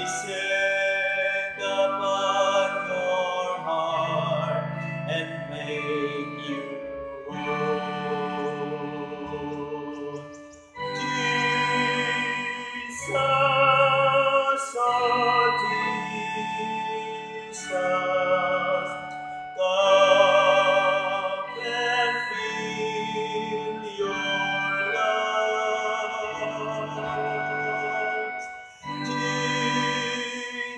descend upon your heart and make you whole. Jesus, oh Jesus, come and feel your love.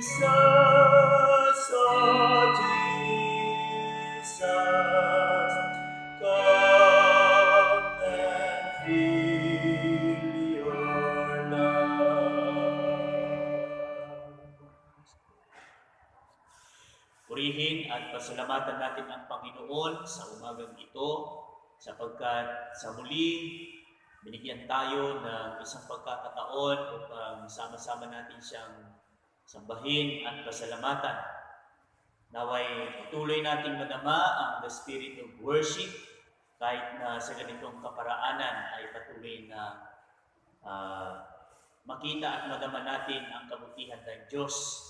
Jesus, oh Jesus, come and feel your love. Purihin at pasalamatan natin ang Panginoon sa umagang ito sapagkat sa muli binigyan tayo ng isang pagkakataon upang sama-sama natin siyang sambahin at pasalamatan. Naway patuloy nating madama ang the spirit of worship kahit na sa ganitong kaparaanan ay patuloy na makita at madama natin ang kabutihan ng Diyos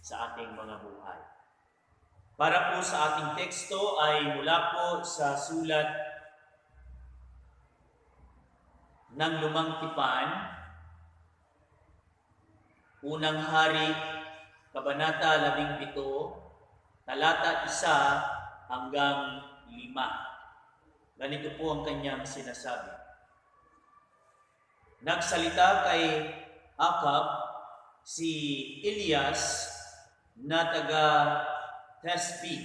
sa ating mga buhay. Para po sa ating teksto ay mula po sa sulat ng Lumang Tipan, Unang Hari, Kabanata 17, talata 1 hanggang 5. Ganito po ang kanyang sinasabi. Nagsalita kay Akab si Elias na taga Tespi.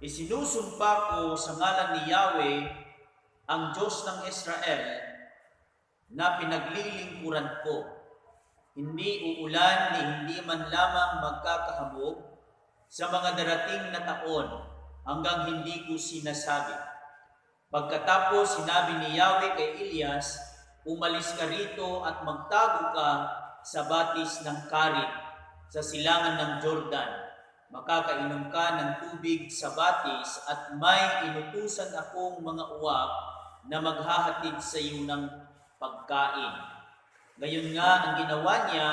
Isinusumpa ko sa ngalan ni Yahweh, ang Diyos ng Israel, na pinaglilingkuran ko. Hindi uulan ni hindi man lamang magkakahamog sa mga darating na taon hanggang hindi ko sinasabi. Pagkatapos sinabi ni Yahweh kay Elias, umalis ka rito at magtago ka sa batis ng Karit sa silangan ng Jordan. Makakainom ka ng tubig sa batis at may inutusan akong mga uwak na maghahatid sa iyo ng pagkain. Ngayon nga ang ginawa niya,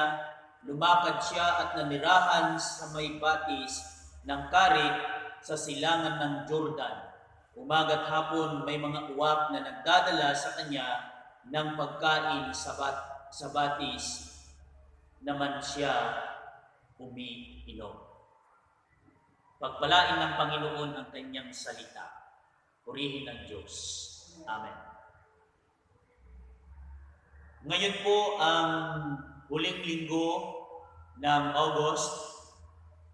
lumakad siya at nanirahan sa may batis ng Karit sa silangan ng Jordan. Umaga't hapon may mga uwak na nagdadala sa kanya ng pagkain sa batis naman siya umiinom. Pagpalain ng Panginoon ang kanyang salita. Purihin ng Diyos. Amen. Ngayon po ang huling linggo ng August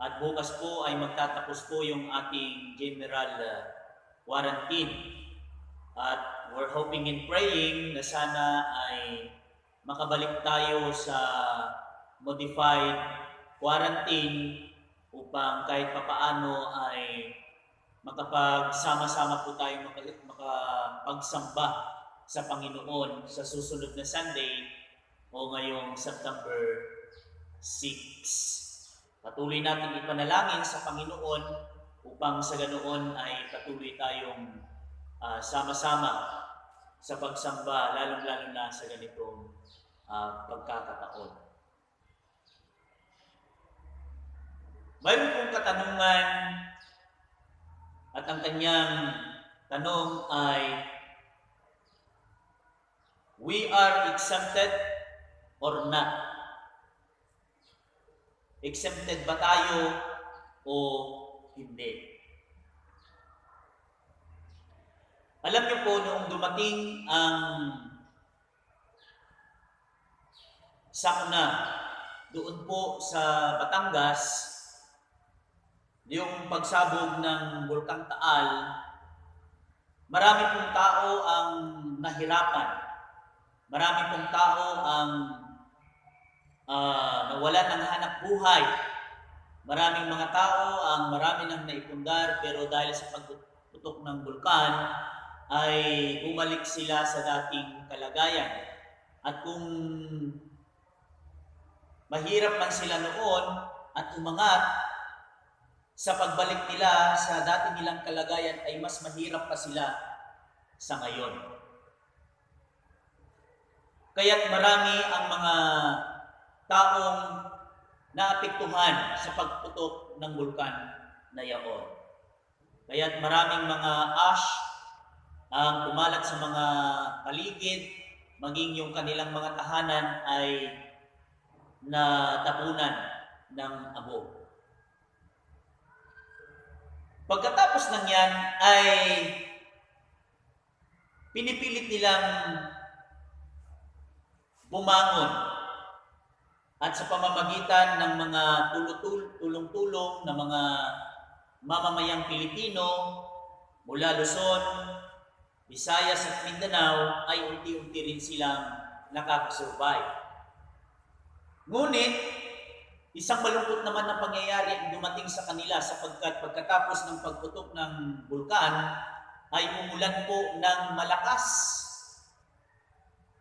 at bukas po ay magtatapos po yung ating general quarantine. At we're hoping and praying na sana ay makabalik tayo sa modified quarantine upang kahit papaano ay makapagsama-sama po tayo makapagsamba sa Panginoon sa susunod na Sunday o ngayong September 6. Patuloy natin ipanalangin sa Panginoon upang sa ganoon ay patuloy tayong sama-sama sa pagsamba, lalong-lalo na sa ganitong pagkakataon. Mayroon pong katanungan at ang kanyang tanong ay, we are exempted or not? Exempted ba tayo o hindi? Alam niyo po, noong dumating ang sakuna doon po sa Batangas, yung pagsabog ng Bulkang Taal, marami pong tao ang nahirapan. Marami pong tao ang nawalan ng hanap buhay. Maraming mga tao ang marami nang naipundar, pero dahil sa pagputok ng bulkan, ay bumalik sila sa dating kalagayan. At kung mahirap man sila noon at umangat, sa pagbalik nila sa dati nilang kalagayan ay mas mahirap pa sila sa ngayon. Kaya't marami ang mga taong naapektuhan sa pagputok ng bulkan na yaon. Kaya't maraming mga ash ang kumalat sa mga paligid, maging yung kanilang mga tahanan ay natapunan ng abo. Pagkatapos ng yan ay pinipilit nilang bumangon at sa pamamagitan ng mga tulong-tulong ng mga mamamayang Pilipino mula Luzon, Visayas at Mindanao ay unti-unti rin silang nakakasurvive. Ngunit, isang malungkot naman na pangyayari ang dumating sa kanila sapagkat pagkatapos ng pagputok ng bulkan ay umulan po ng malakas.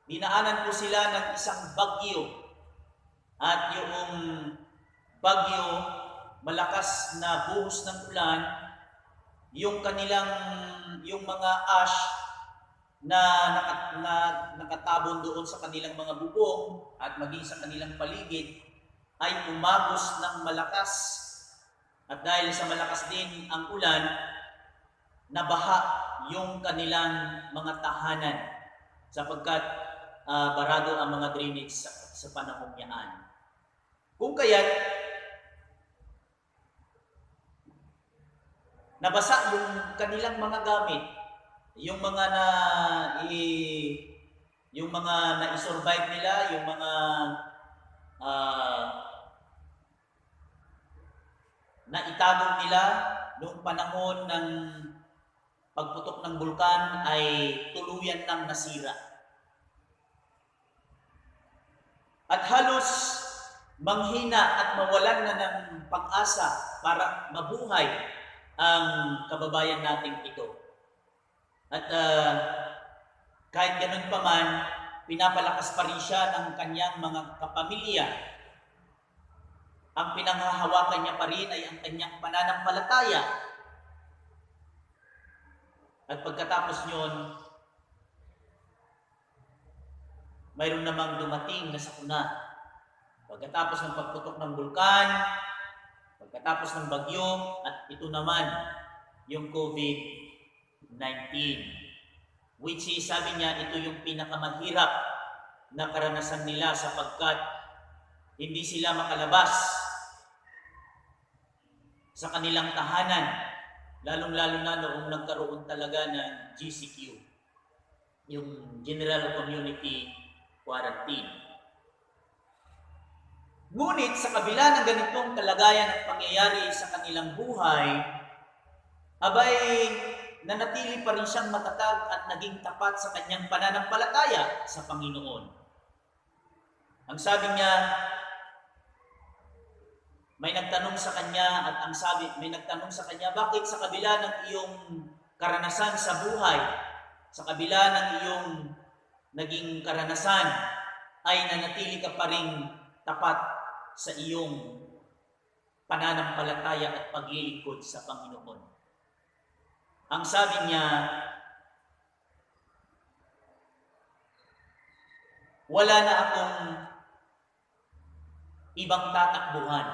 Dinaanan po sila ng isang bagyo at yung bagyo, malakas na buhos ng ulan, yung mga ash na nakatabon doon sa kanilang mga bubong at maging sa kanilang paligid ay umagos ng malakas. At dahil sa malakas din ang ulan, nabaha yung kanilang mga tahanan sapagkat barado ang mga drainage sa panahong yaan. Kung kaya't nabasa yung kanilang mga gamit, yung mga na-survive nila, yung mga naitago nila noong panahon ng pagputok ng bulkan ay tuluyan ng nasira. At halos manghina at mawalan na ng pag-asa para mabuhay ang kababayan nating ito. At kahit ganun pa man, pinapalakas pa rin siya ng kanyang mga kapamilya. Ang pinanghahawakan niya pa rin ay ang kanyang pananampalataya. At pagkatapos nyon, mayroon namang dumating na sakuna. Pagkatapos ng pagputok ng bulkan, pagkatapos ng bagyo, at ito naman, yung COVID-19. Which is, sabi niya, ito yung pinakamahirap na karanasan nila sapagkat hindi sila makalabas sa kanilang tahanan, lalong-lalo na noong nagkaroon talaga ng GCQ, yung General Community Quarantine. Ngunit sa kabila ng ganitong kalagayan at pangyayari sa kanilang buhay, abay nanatili pa rin siyang matatag at naging tapat sa kanyang pananampalataya sa Panginoon. Ang sabi niya, may nagtanong sa kanya bakit sa kabila ng iyong karanasan sa buhay, sa kabila ng iyong naging karanasan, ay nanatili ka pa rin tapat sa iyong pananampalataya at paglilingkod sa Panginoon. Ang sabi niya, wala na akong ibang tatakbuhan.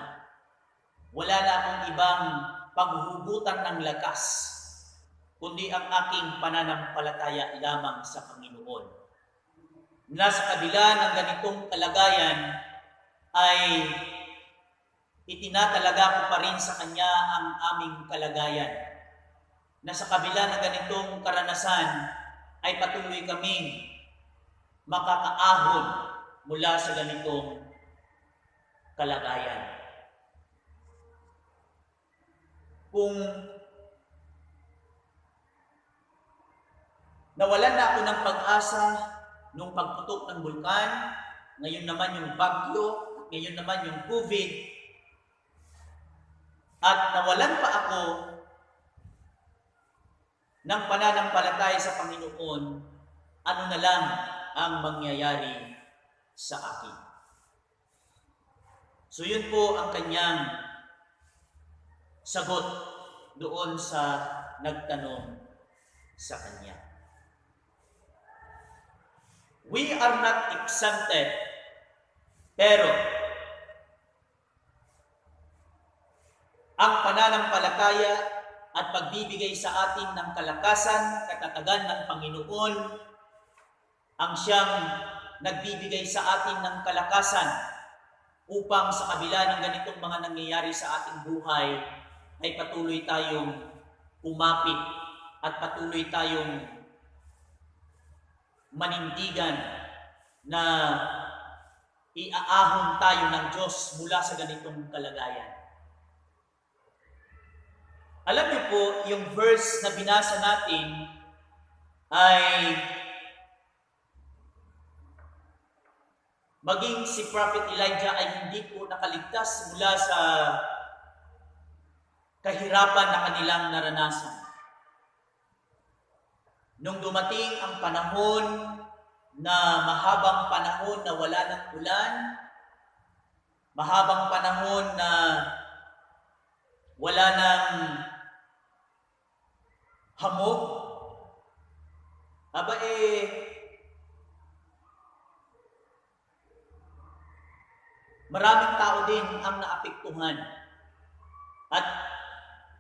Wala na akong ibang paghuhugutan ng lakas, kundi ang aking pananampalataya lamang sa Panginoon. Nasa kabila ng ganitong kalagayan, ay itinatalaga ko pa rin sa Kanya ang aming kalagayan. Na sa kabila ng ganitong karanasan, ay patuloy kaming makakaahon mula sa ganitong kalagayan. Kung nawalan na ako ng pag-asa nung pagputok ng bulkan, ngayon naman yung bagyo, ngayon naman yung COVID, at nawalan pa ako ng pananampalataya sa Panginoon, ano na lang ang mangyayari sa akin? So yun po ang kanyang sagot doon sa nagtanong sa kanya. We are not exempted, pero ang pananampalataya at pagbibigay sa atin ng kalakasan, katatagan ng Panginoon, ang siyang nagbibigay sa atin ng kalakasan upang sa kabila ng ganitong mga nangyayari sa ating buhay ay patuloy tayong kumapit at patuloy tayong manindigan na iaahon tayo ng Diyos mula sa ganitong kalagayan. Alam niyo po, yung verse na binasa natin ay maging si Prophet Elijah ay hindi po nakaligtas mula sa kahirapan na kanilang naranasan. Nung dumating ang panahon na mahabang panahon na wala ng ulan, mahabang panahon na wala ng hamog, maraming tao din ang naapektuhan. At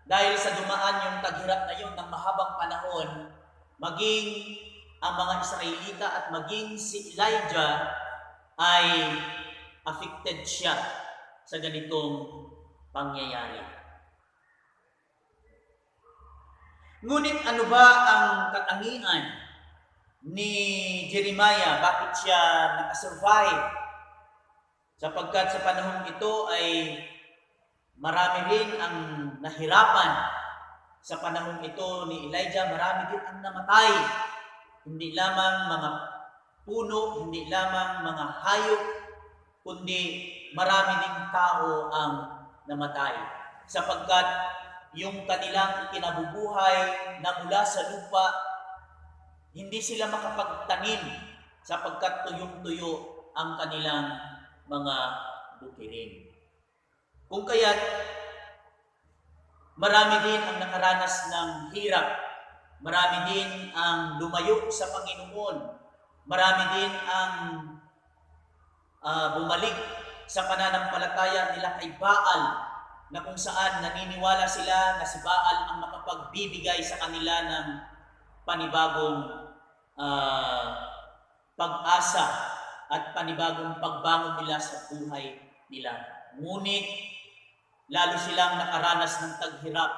dahil sa dumaan yung taghirap na yun ng mahabang panahon, maging ang mga Israelita at maging si Elijah ay affected siya sa ganitong pangyayari. Ngunit ano ba ang katangian ni Jeremiah? Bakit siya nakasurvive? Sapagkat sa panahon ito ay marami rin ang nahirapan. Sa panahon ito ni Elijah, marami din ang namatay. Hindi lamang mga puno, hindi lamang mga hayop, kundi marami ding tao ang namatay. Sapagkat yung kanilang kinabubuhay na mula sa lupa, hindi sila makapagtanim sapagkat tuyong-tuyo ang kanilang mga bukirin. Kung kaya't marami din ang nakaranas ng hirap, marami din ang lumayo sa Panginoon, marami din ang bumalik sa pananampalataya nila kay Baal, na kung saan naniniwala sila na si Baal ang makapagbibigay sa kanila ng panibagong pag-asa at panibagong pagbangon nila sa buhay nila. Ngunit lalo silang nakaranas ng taghirap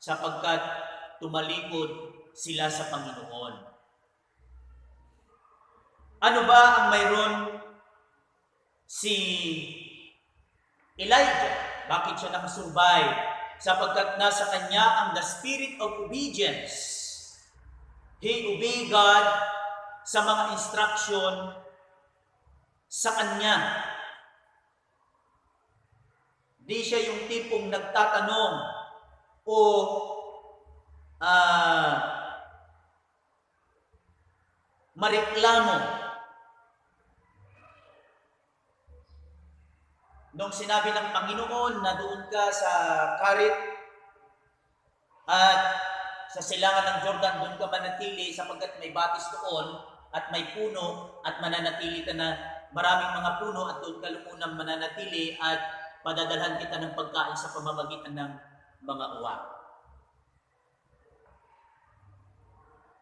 sapagkat tumalikod sila sa Panginoon. Ano ba ang mayroon si Elijah? Bakit siya nakasurvive? Sapagkat nasa kanya ang the spirit of obedience. He obeyed God sa mga instruction sa kanya. Di siya yung tipong nagtatanong o mareklamo. Nung sinabi ng Panginoon na doon ka sa Karit at sa silangan ng Jordan, doon ka manatili sapagkat may batis doon at may puno at mananatili ka na maraming mga puno at doon ka lumunang mananatili at padadalhan kita ng pagkain sa pamamagitan ng mga uwak.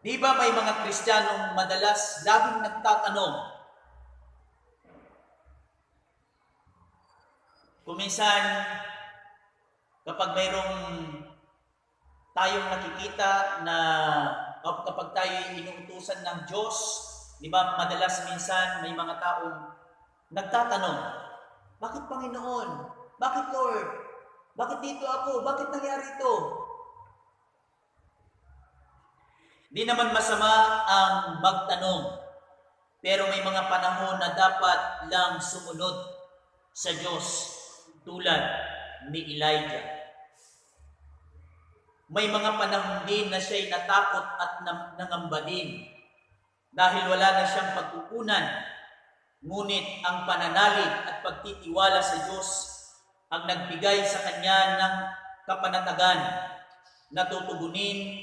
Di ba may mga Kristiyanong madalas laging nagtatanong? Kuminsan, kapag mayroong tayong nakikita na kapag tayo inuutusan ng Diyos, di ba madalas minsan may mga taong nagtatanong, bakit Panginoon? Bakit Lord? Bakit dito ako? Bakit nangyari ito? Di naman masama ang magtanong, pero may mga panahon na dapat lang sumunod sa Diyos. Tulad ni Elijah. May mga panahon din na siya'y natakot at nangamba din dahil wala na siyang pagkukunan. Ngunit ang pananalig at pagtitiwala sa Diyos ang nagbigay sa kanya ng kapanatagan na tutugunin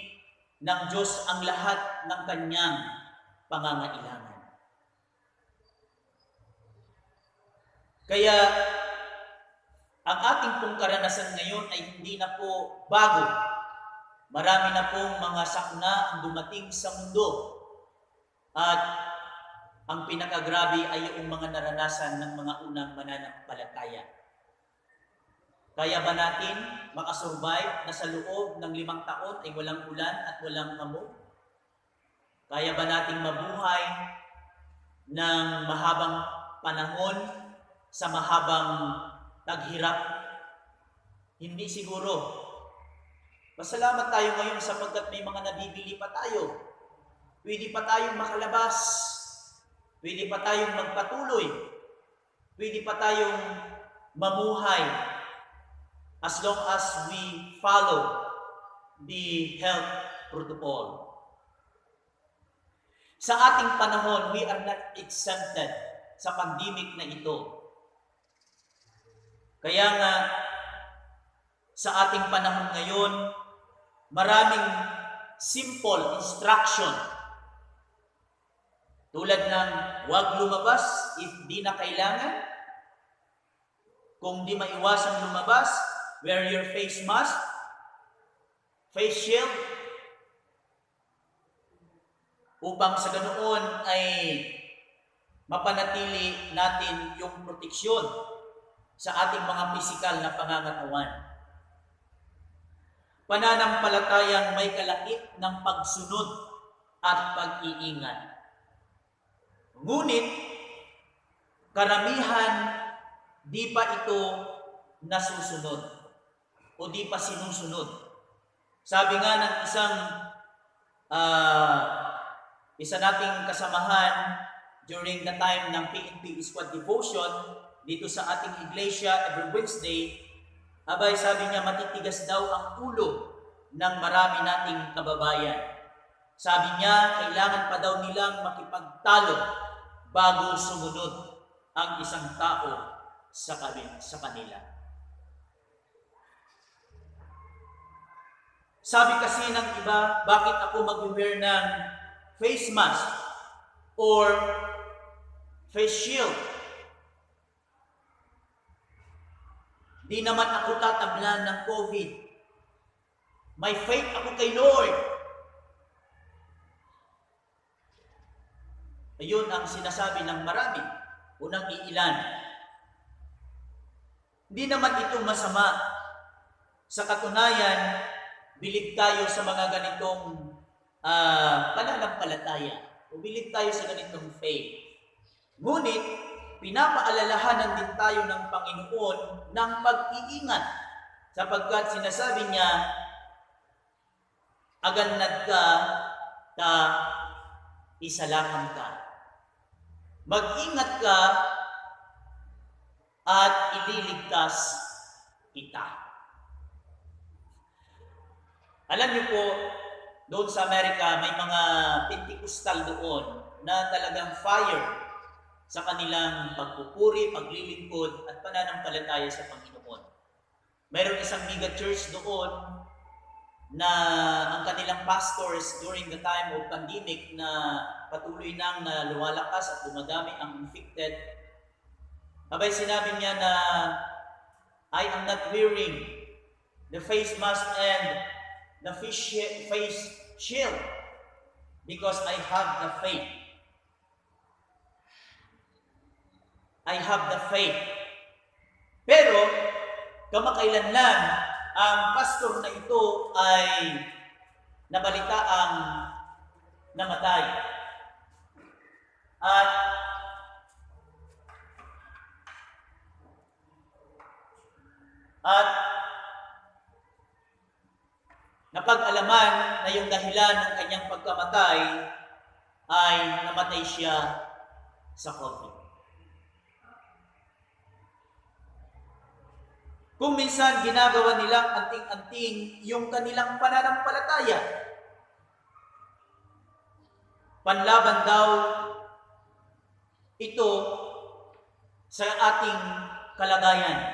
ng Diyos ang lahat ng kanyang pangangailangan. Kaya ang ating pong karanasan ngayon ay hindi na po bago. Marami na pong mga sakuna ang dumating sa mundo. At ang pinakagrabe ay yung mga naranasan ng mga unang mananampalataya. Kaya ba natin makasurvive na sa loob ng 5 taon ay walang ulan at walang hamog? Kaya ba nating mabuhay ng mahabang panahon sa mahabang taghirap? Hindi siguro. Pasalamat tayo ngayon sapagkat may mga nabibili pa tayo. Pwede pa tayong makalabas. Pwede pa tayong magpatuloy. Pwede pa tayong mamuhay as long as we follow the health protocol. Sa ating panahon, we are not exempted sa pandemic na ito. Kaya nga, sa ating panahon ngayon, maraming simple instruction. Tulad ng huwag lumabas if di na kailangan. Kung di maiwasang lumabas, wear your face mask, face shield, upang sa ganoon ay mapanatili natin yung proteksyon sa ating mga pisikal na pangangatawan. Pananampalatayang may kalakip ng pagsunod at pag-iingat. Ngunit, karamihan di pa ito nasusunod o di pa sinusunod. Sabi nga ng isa nating kasamahan during the time ng PNP Squad Devotion dito sa ating iglesia every Wednesday, abay sabi niya matitigas daw ang ulo ng marami nating kababayan. Sabi niya kailangan pa daw nilang makipagtalo bago sumunod ang isang tao sa kanila. Sabi kasi ng iba, bakit ako mag-wear ng face mask or face shield? Di naman ako tatablan ng COVID. May faith ako kay Lord. Ayun ang sinasabi ng marami, unang iilan. Hindi naman ito masama. Sa katunayan, bilib tayo sa mga ganitong pananampalataya. O bilib tayo sa ganitong faith. Ngunit, pinapaalalahanan din tayo ng Panginoon ng pag-iingat. Sapagkat sinasabi niya, agannad ka, isalakan ka. Mag-ingat ka at ililigtas kita. Alam niyo po, doon sa Amerika, may mga Pentecostal doon na talagang fire sa kanilang pagpupuri, paglilingkod, at pananampalataya sa Panginoon. Mayroon isang mega church doon na ang kanilang pastors during the time of pandemic na patuloy nang na lumalakas at dumadami ang infected. Abay sinabi niya na I am not wearing the face mask and the face shield because I have the faith. I have the faith. Pero kamakailan lang ang pastor na ito ay nabalitaang namatay. At napag-alaman na yung dahilan ng kanyang pagkamatay ay namatay siya sa COVID. Kung minsan ginagawa nilang anting-anting yung kanilang pananampalataya, panlaban daw ito sa ating kalagayan.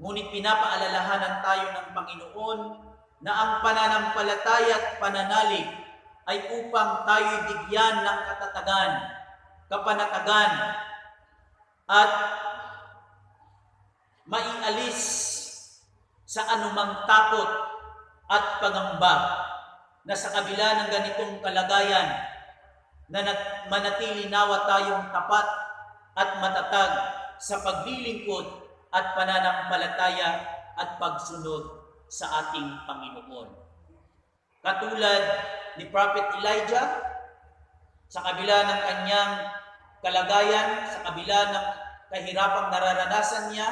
Ngunit pinapaalalahanan tayo ng Panginoon na ang pananampalataya at pananalig ay upang tayo bigyan ng katatagan, kapanatagan, at maialis sa anumang takot at pangamba na sa kabila ng ganitong kalagayan na manatili nawa tayong tapat at matatag sa paglilingkod at pananampalataya at pagsunod sa ating Panginoon. Katulad ni Prophet Elijah, sa kabila ng kanyang kalagayan, sa kabila ng kahirapang nararanasan niya,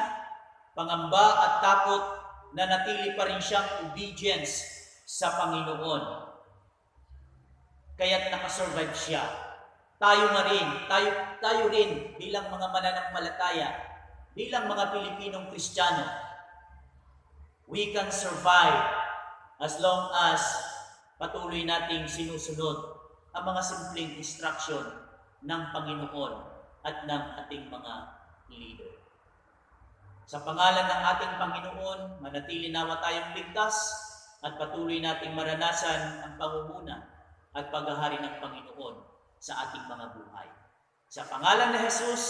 pangamba at takot, nanatili pa rin siyang obedience sa Panginoon. Kaya't nakasurvive siya. Tayo rin bilang mga mananampalataya, bilang mga Pilipinong Kristiyano, we can survive as long as patuloy nating sinusunod ang mga simpleng instruction ng Panginoon at ng ating mga leader. Sa pangalan ng ating Panginoon, manatili nawa tayong ligtas at patuloy nating maranasan ang pangunguna at paghahari ng Panginoon sa ating mga buhay. Sa pangalan ni Jesus,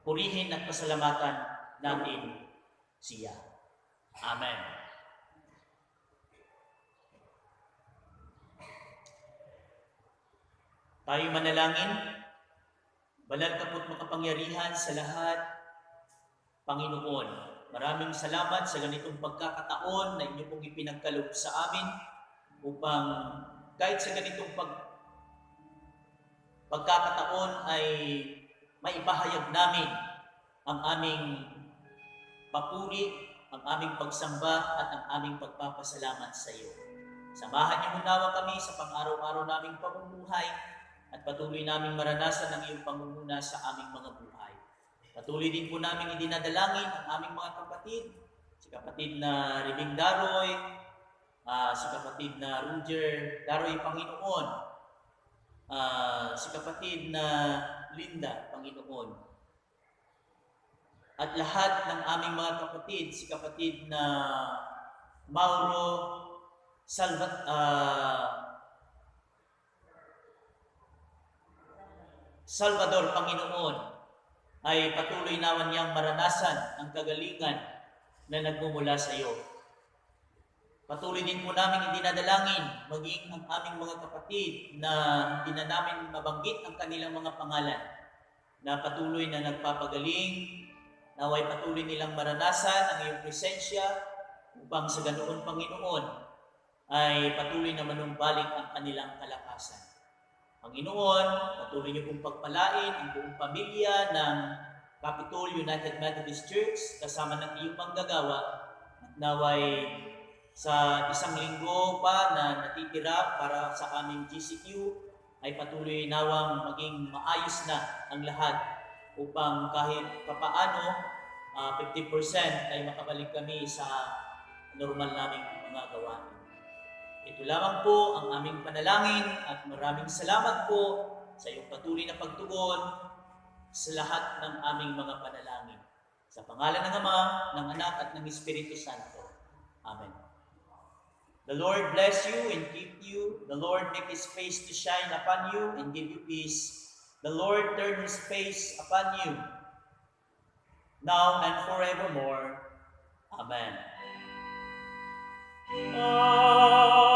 purihin at pasalamatan natin siya. Amen. Tayo manalangin. Banal ka po't makapangyarihan sa lahat, Panginoon. Maraming salamat sa ganitong pagkakataon na inyo pong ipinagkaloob sa amin upang kahit sa ganitong pagkakataon ay maipahayag namin ang aming papuri, ang aming pagsamba at ang aming pagpapasalamat sa iyo. Samahan niyo nawa kami sa pang-araw-araw naming pamumuhay at patuloy naming maranasan ang iyong pangunguna sa aming mga buhay. Patuloy din po namin idinadalangin ang aming mga kapatid, si kapatid na Riming Daroy, si kapatid na Roger Daroy, Panginoon, si kapatid na Linda, Panginoon, at lahat ng aming mga kapatid, si kapatid na Mauro Salvador, Panginoon, ay patuloy naman niyang maranasan ang kagalingan na nagmumula sa iyo. Patuloy din po namin idinadalangin maging ang aming mga kapatid na hindi na namin mabanggit ang kanilang mga pangalan, na patuloy na nagpapagaling, naway patuloy nilang maranasan ang iyong presensya upang sa ganoon, Panginoon, ay patuloy na manumbalik ang kanilang kalakasan. Panginoon, patuloy niyo pong pagpalain ang buong pamilya ng Capitol United Methodist Church kasama ng iyong manggagawa. Naway sa isang linggo pa na natitira para sa aming GCQ ay patuloy nawang maging maayos na ang lahat upang kahit papaano 50% ay makabalik kami sa normal naming mga gawain. Ito lamang po ang aming panalangin at maraming salamat po sa iyong patuloy na pagtugon sa lahat ng aming mga panalangin. Sa pangalan ng Ama, ng Anak at ng Espiritu Santo. Amen. The Lord bless you and keep you. The Lord make His face to shine upon you and give you peace. The Lord turn His face upon you, now and forevermore. Amen. Amen.